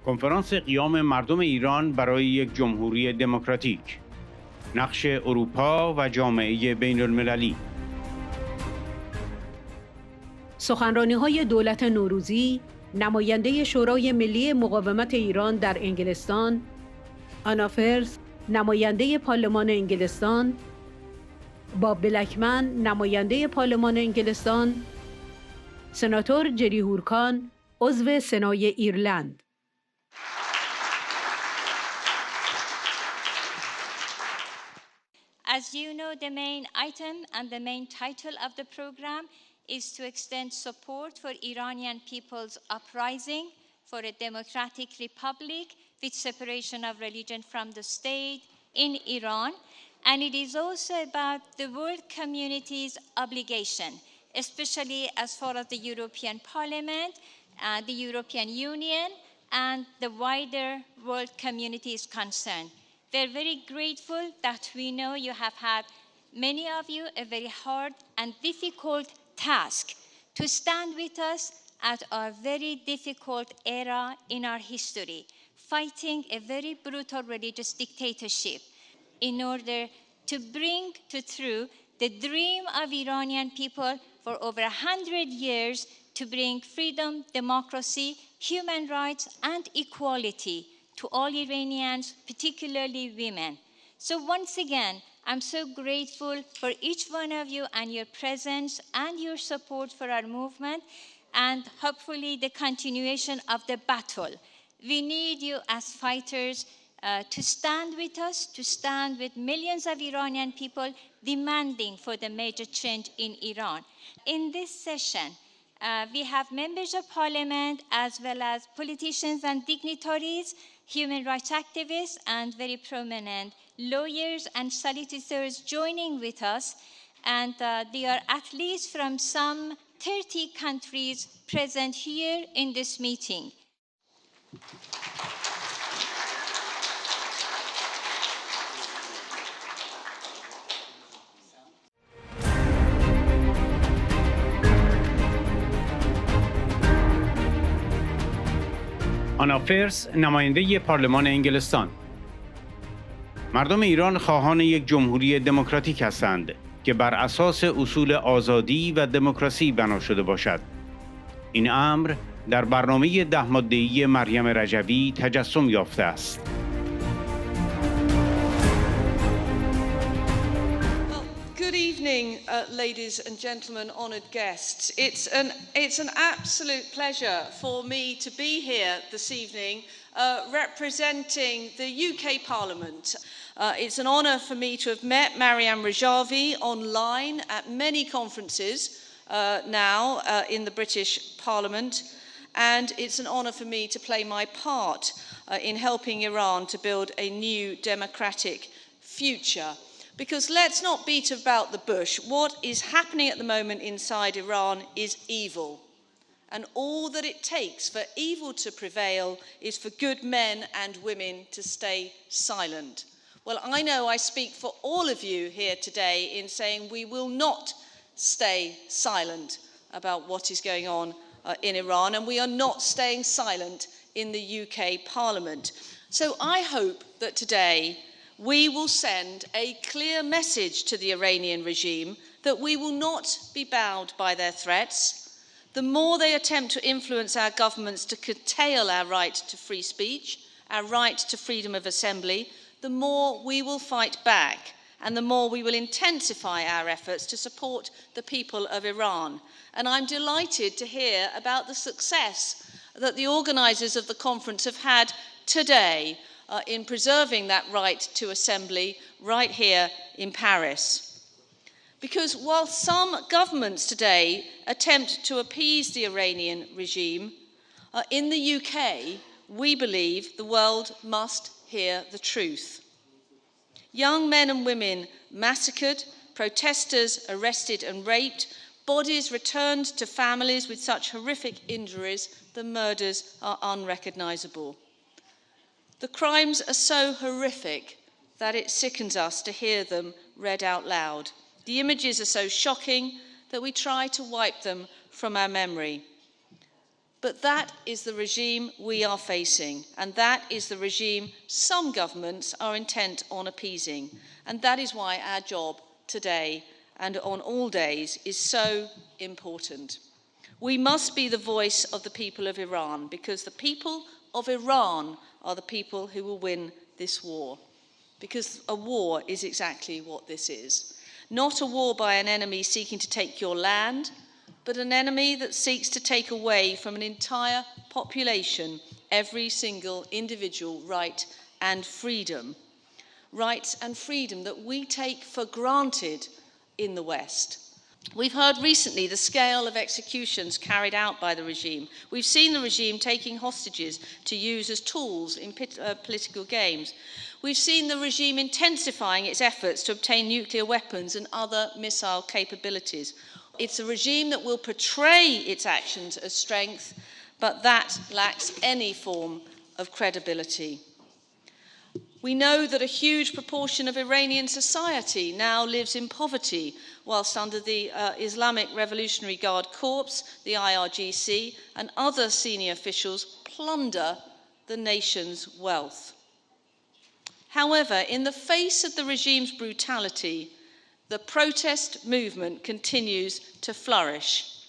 کنفرانس قیام مردم ایران برای یک جمهوری دموکراتیک، نقش اروپا و جامعه بین المللی. سخنرانی‌های دولت نوروزی، نماینده شورای ملی مقاومت ایران در انگلستان، فیرث، نماینده پارلمان انگلستان، با بلکمن، نماینده پارلمان انگلستان، سناتور هورکان، عضو سنای ایرلند. As you know, the main item and the main title of the program is to extend support for Iranian people's uprising for a democratic republic with separation of religion from the state in Iran. And it is also about the world community's obligation, especially as far as the European Parliament, the European Union, and the wider world community is concerned. We're very grateful that we know you have had, many of you, a very hard and difficult task to stand with us at our very difficult era in our history, fighting a very brutal religious dictatorship in order to bring to true the dream of Iranian people for over 100 years to bring freedom, democracy, human rights, and equality to all Iranians, particularly women. So once again, I'm so grateful for each one of you and your presence and your support for our movement and hopefully the continuation of the battle. We need you as fighters to stand with us, to stand with millions of Iranian people demanding for the major change in Iran. In this session, we have members of parliament as well as politicians and dignitaries, human rights activists, and very prominent lawyers and solicitors joining with us. And they are athletes from some 30 countries present here in this meeting. فیرث، نماینده پارلمان انگلستان. مردم ایران خواهان یک جمهوری دموکراتیک هستند که بر اساس اصول آزادی و دموکراسی بنا شده باشد. این امر در برنامه 10 ماده‌ای مریم رجوی تجسم یافته است. Good evening, ladies and gentlemen, honoured guests. It's an absolute pleasure for me to be here this evening representing the UK Parliament. It's an honour for me to have met Maryam Rajavi online at many conferences now in the British Parliament, and it's an honour for me to play my part in helping Iran to build a new democratic future. Because let's not beat about the bush. What is happening at the moment inside Iran is evil. And all that it takes for evil to prevail is for good men and women to stay silent. Well, I know I speak for all of you here today in saying we will not stay silent about what is going on in Iran, and we are not staying silent in the UK Parliament. So I hope that today we will send a clear message to the Iranian regime that we will not be bowed by their threats. The more they attempt to influence our governments to curtail our right to free speech, our right to freedom of assembly, the more we will fight back and the more we will intensify our efforts to support the people of Iran. And I'm delighted to hear about the success that the organisers of the conference have had today in preserving that right to assembly right here in Paris. Because while some governments today attempt to appease the Iranian regime, in the UK, we believe the world must hear the truth. Young men and women massacred, protesters arrested and raped, bodies returned to families with such horrific injuries, the murders are unrecognisable. The crimes are so horrific that it sickens us to hear them read out loud. The images are so shocking that we try to wipe them from our memory. But that is the regime we are facing, and that is the regime some governments are intent on appeasing. And that is why our job today and on all days is so important. We must be the voice of the people of Iran, because the people of Iran are the people who will win this war. Because a war is exactly what this is. Not a war by an enemy seeking to take your land, but an enemy that seeks to take away from an entire population every single individual right and freedom. Rights and freedom that we take for granted in the West. We've heard recently the scale of executions carried out by the regime. We've seen the regime taking hostages to use as tools in political games. We've seen the regime intensifying its efforts to obtain nuclear weapons and other missile capabilities. It's a regime that will portray its actions as strength, but that lacks any form of credibility. We know that a huge proportion of Iranian society now lives in poverty, whilst under the Islamic Revolutionary Guard Corps, the IRGC, and other senior officials plunder the nation's wealth. However, in the face of the regime's brutality, the protest movement continues to flourish.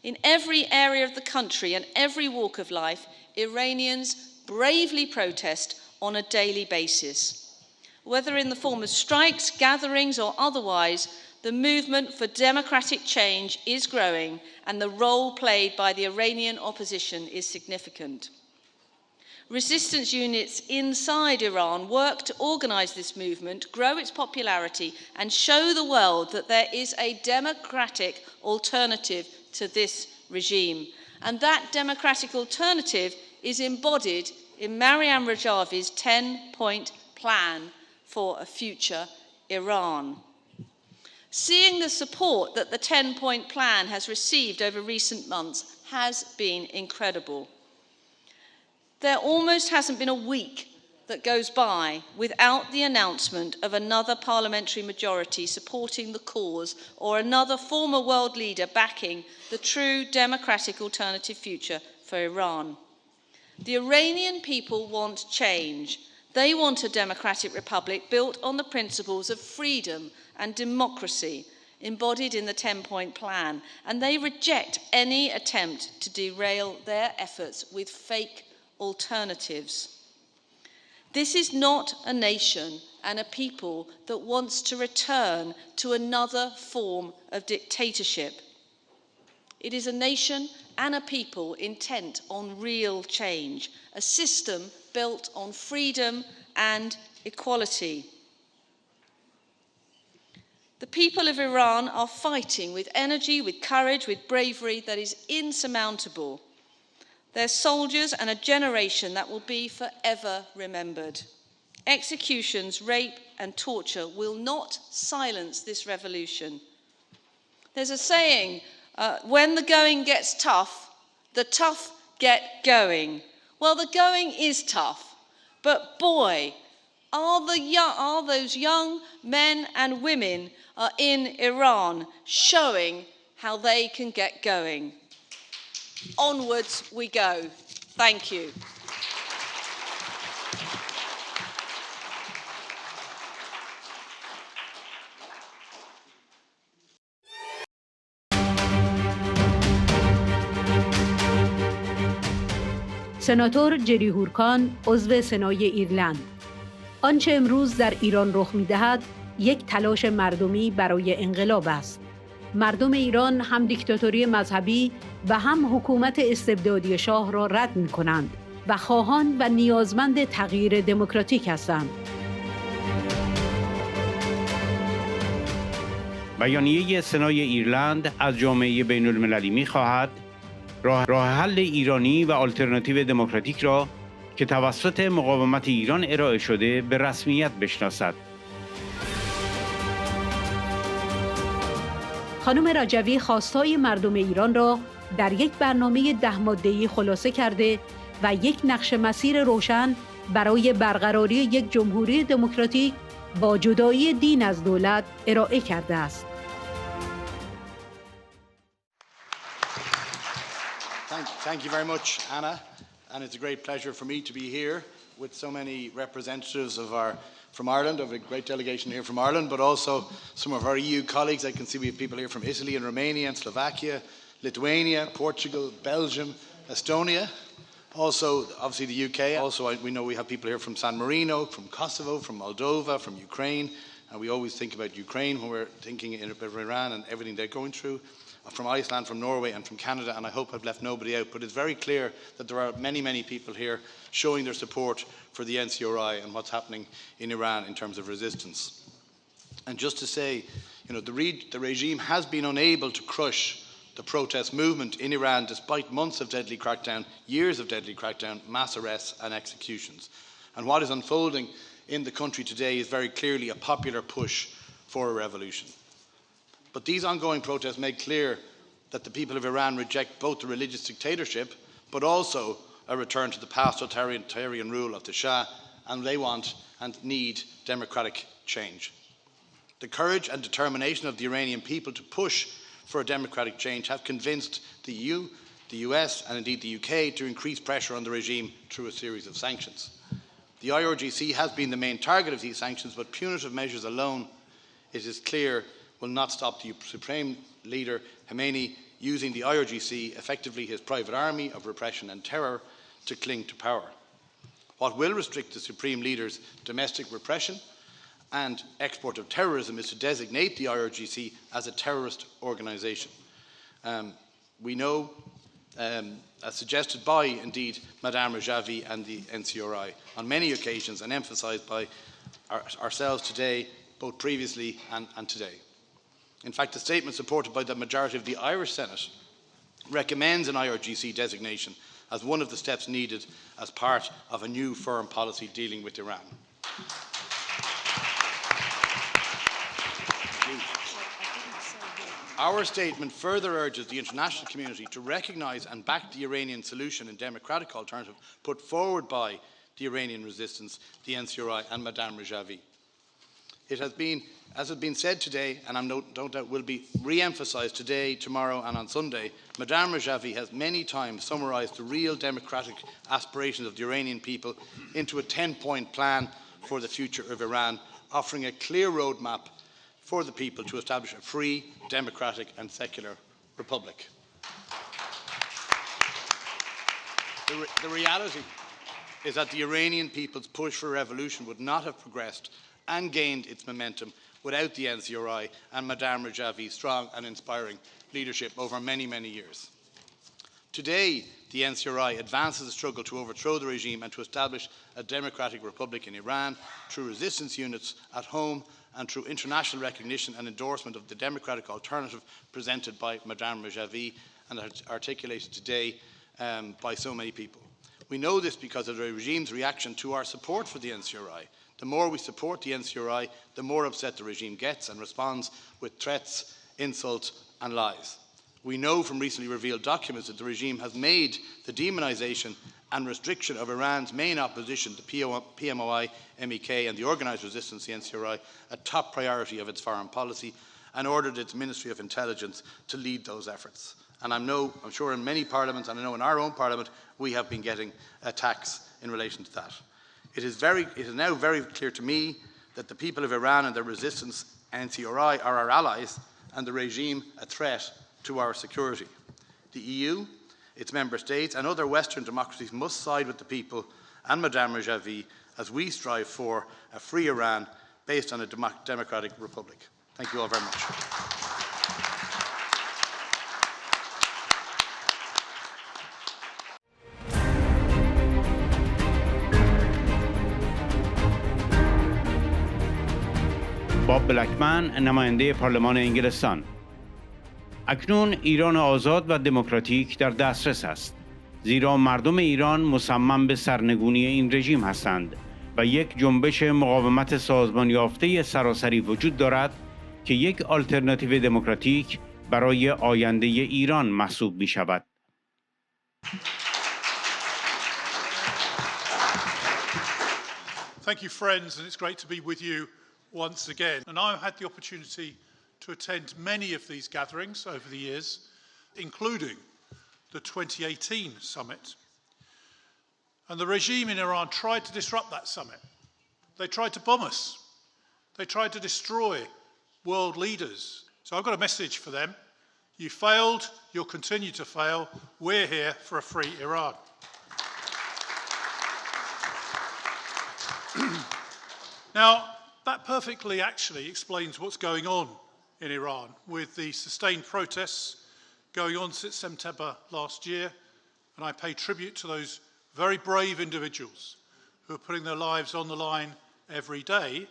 In every area of the country and every walk of life, Iranians bravely protest on a daily basis. Whether in the form of strikes, gatherings, or otherwise, the movement for democratic change is growing, and the role played by the Iranian opposition is significant. Resistance units inside Iran work to organize this movement, grow its popularity, and show the world that there is a democratic alternative to this regime. And that democratic alternative is embodied in Maryam Rajavi's 10-point plan for a future Iran. Seeing the support that the 10-point plan has received over recent months has been incredible. There almost hasn't been a week that goes by without the announcement of another parliamentary majority supporting the cause, or another former world leader backing the true democratic alternative future for Iran. The Iranian people want change. They want a democratic republic built on the principles of freedom and democracy embodied in the 10-point plan, and they reject any attempt to derail their efforts with fake alternatives. This is not a nation and a people that wants to return to another form of dictatorship. It is a nation and a people intent on real change, a system built on freedom and equality. The people of Iran are fighting with energy, with courage, with bravery that is insurmountable. They're soldiers and a generation that will be forever remembered. Executions, rape, and torture will not silence this revolution. There's a saying, when the going gets tough, the tough get going. Well, the going is tough, but boy, are those young men and women in Iran showing how they can get going. Onwards we go. Thank you. سناتور جری هورکان، عضو سنای ایرلند. آنچه امروز در ایران رخ می‌دهد، یک تلاش مردمی برای انقلاب است. مردم ایران هم دیکتاتوری مذهبی و هم حکومت استبدادی شاه را رد می‌کنند و خواهان و نیازمند تغییر دموکراتیک هستند. بیانیه سنای ایرلند از جامعه بین المللی می‌خواهد راه حل ایرانی و آلترناتیو دموکراتیک را که توسط مقاومت ایران ارائه شده به رسمیت بشناسد. خانم رجوی خواستهای مردم ایران را در یک برنامه 10 ماده‌ای خلاصه کرده و یک نقشه مسیر روشن برای برقراری یک جمهوری دموکراتیک با جدایی دین از دولت ارائه کرده است. Thank you very much, Anna. And it's a great pleasure for me to be here with so many representatives from Ireland. I have a great delegation here from Ireland, but also some of our EU colleagues. I can see we have people here from Italy and Romania and Slovakia, Lithuania, Portugal, Belgium, Estonia. Also, obviously the UK. Also, we know we have people here from San Marino, from Kosovo, from Moldova, from Ukraine. And we always think about Ukraine when we're thinking about Iran and everything they're going through. From Iceland, from Norway and from Canada, and I hope I've left nobody out, but it's very clear that there are many, many people here showing their support for the NCRI and what's happening in Iran in terms of resistance. And just to say, the regime has been unable to crush the protest movement in Iran despite months of deadly crackdown, years of deadly crackdown, mass arrests and executions. And what is unfolding in the country today is very clearly a popular push for a revolution. But these ongoing protests make clear that the people of Iran reject both the religious dictatorship, but also a return to the past authoritarian rule of the Shah, and they want and need democratic change. The courage and determination of the Iranian people to push for a democratic change have convinced the EU, the US, and indeed the UK to increase pressure on the regime through a series of sanctions. The IRGC has been the main target of these sanctions, but punitive measures alone, it is clear, will not stop the Supreme Leader Khamenei using the IRGC, effectively his private army of repression and terror, to cling to power. What will restrict the Supreme Leader's domestic repression and export of terrorism is to designate the IRGC as a terrorist organisation. We know, as suggested by, indeed, Madame Rajavi and the NCRI on many occasions and emphasised by ourselves today, both previously and today. In fact, a statement supported by the majority of the Irish Senate recommends an IRGC designation as one of the steps needed as part of a new foreign policy dealing with Iran. Our statement further urges the international community to recognise and back the Iranian solution and democratic alternative put forward by the Iranian resistance, the NCRI and Madame Rajavi. It has been, as has been said today, and I no doubt will be re-emphasised today, tomorrow and on Sunday, Madame Rajavi has many times summarised the real democratic aspirations of the Iranian people into a 10-point plan for the future of Iran, offering a clear roadmap for the people to establish a free, democratic and secular republic. The reality is that the Iranian people's push for revolution would not have progressed and gained its momentum without the NCRI and Madame Rajavi's strong and inspiring leadership over many, many years. Today, the NCRI advances the struggle to overthrow the regime and to establish a democratic republic in Iran through resistance units at home and through international recognition and endorsement of the democratic alternative presented by Madame Rajavi and articulated today by so many people. We know this because of the regime's reaction to our support for the NCRI. The more we support the NCRI, the more upset the regime gets and responds with threats, insults and lies. We know from recently revealed documents that the regime has made the demonisation and restriction of Iran's main opposition, the PMOI, MEK and the organised resistance, the NCRI, a top priority of its foreign policy and ordered its Ministry of Intelligence to lead those efforts. And I'm sure in many parliaments, and I know in our own parliament, we have been getting attacks in relation to that. It is now very clear to me that the people of Iran and their resistance, NCRI, are our allies and the regime a threat to our security. The EU, its member states and other Western democracies must side with the people and Madame Rajavi as we strive for a free Iran based on a democratic republic. Thank you all very much. بلکمن، نماینده پارلمان انگلستان. اکنون ایران آزاد و دموکراتیک در دسترس است، زیرا مردم ایران مصمم به سرنگونی این رژیم هستند و یک جنبش مقاومت سازمان یافته سراسری وجود دارد که یک آلترناتیو دموکراتیک برای آینده ایران محسوب می شود. Thank you, friends, and it's great to be with you once again. And I've had the opportunity to attend many of these gatherings over the years, including the 2018 summit. And the regime in Iran tried to disrupt that summit. They tried to bomb us. They tried to destroy world leaders. So I've got a message for them. You failed, you'll continue to fail. We're here for a free Iran. Now, that perfectly actually explains what's going on in Iran with the sustained protests going on since September last year. And I pay tribute to those very brave individuals who are putting their lives on the line every day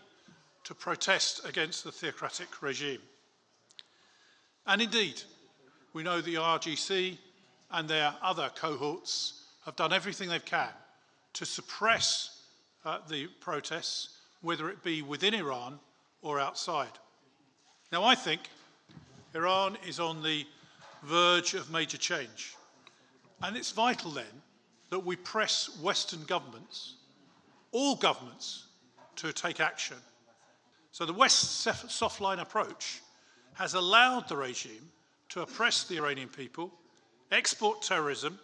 to protest against the theocratic regime. And indeed, we know the IRGC and their other cohorts have done everything they can to suppress the protests, whether it be within Iran or outside. Now, I think Iran is on the verge of major change. And it's vital then that we press Western governments, all governments, to take action. So the West's soft-line approach has allowed the regime to oppress the Iranian people, export terrorism,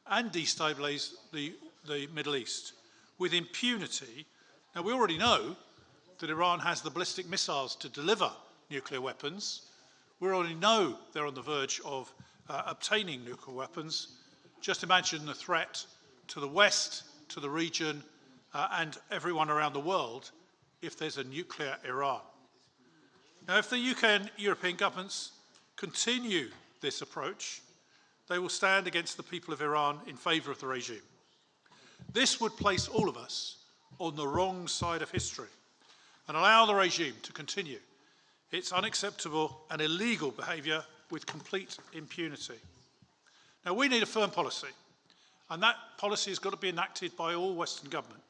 and destabilise the Middle East with impunity. Now, we already know that Iran has the ballistic missiles to deliver nuclear weapons. We already know they're on the verge of obtaining nuclear weapons. Just imagine the threat to the West, to the region, and everyone around the world if there's a nuclear Iran. Now, if the UK and European governments continue this approach, they will stand against the people of Iran in favour of the regime. This would place all of us on the wrong side of history and allow the regime to continue its unacceptable and illegal behaviour with complete impunity. Now, we need a firm policy, and that policy has got to be enacted by all Western government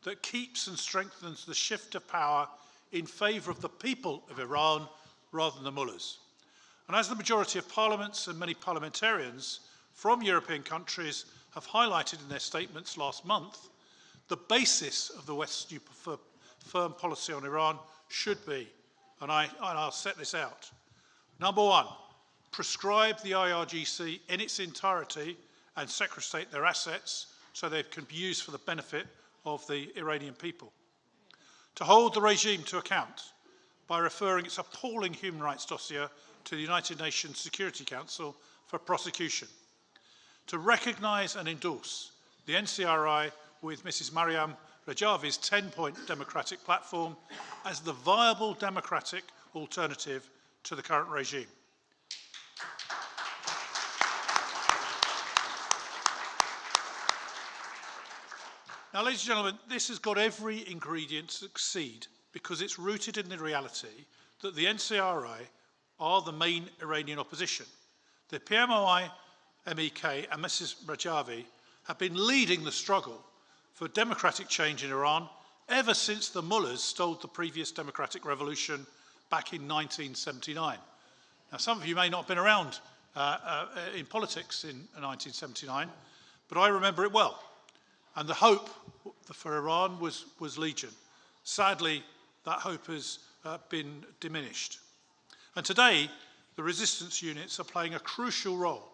that keeps and strengthens the shift of power in favour of the people of Iran rather than the mullahs. And as the majority of parliaments and many parliamentarians from European countries have highlighted in their statements last month, the basis of the West's new firm policy on Iran should be, and I'll set this out. Number one, prescribe the IRGC in its entirety and sequestrate their assets so they can be used for the benefit of the Iranian people. To hold the regime to account by referring its appalling human rights dossier to the United Nations Security Council for prosecution. To recognise and endorse the NCRI with Mrs. Maryam Rajavi's 10-point democratic platform as the viable democratic alternative to the current regime. Now, ladies and gentlemen, this has got every ingredient to succeed because it's rooted in the reality that the NCRI are the main Iranian opposition. The PMOI, MEK and Mrs. Rajavi have been leading the struggle for democratic change in Iran ever since the mullahs stole the previous democratic revolution back in 1979. Now, some of you may not have been around in politics in 1979, but I remember it well. And the hope for Iran was legion. Sadly, that hope has been diminished. And today, the resistance units are playing a crucial role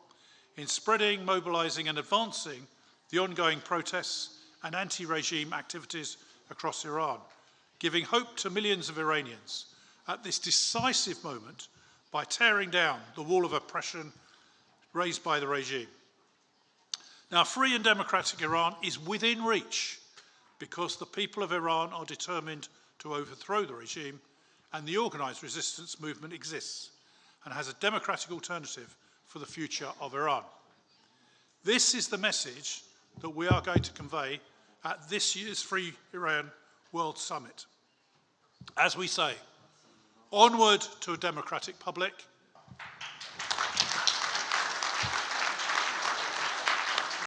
in spreading, mobilising and advancing the ongoing protests and anti-regime activities across Iran, giving hope to millions of Iranians at this decisive moment by tearing down the wall of oppression raised by the regime. Now, free and democratic Iran is within reach because the people of Iran are determined to overthrow the regime, and the organised resistance movement exists and has a democratic alternative for the future of Iran. This is the message that we are going to convey at this year's Free Iran World Summit. As we say, onward to a democratic public,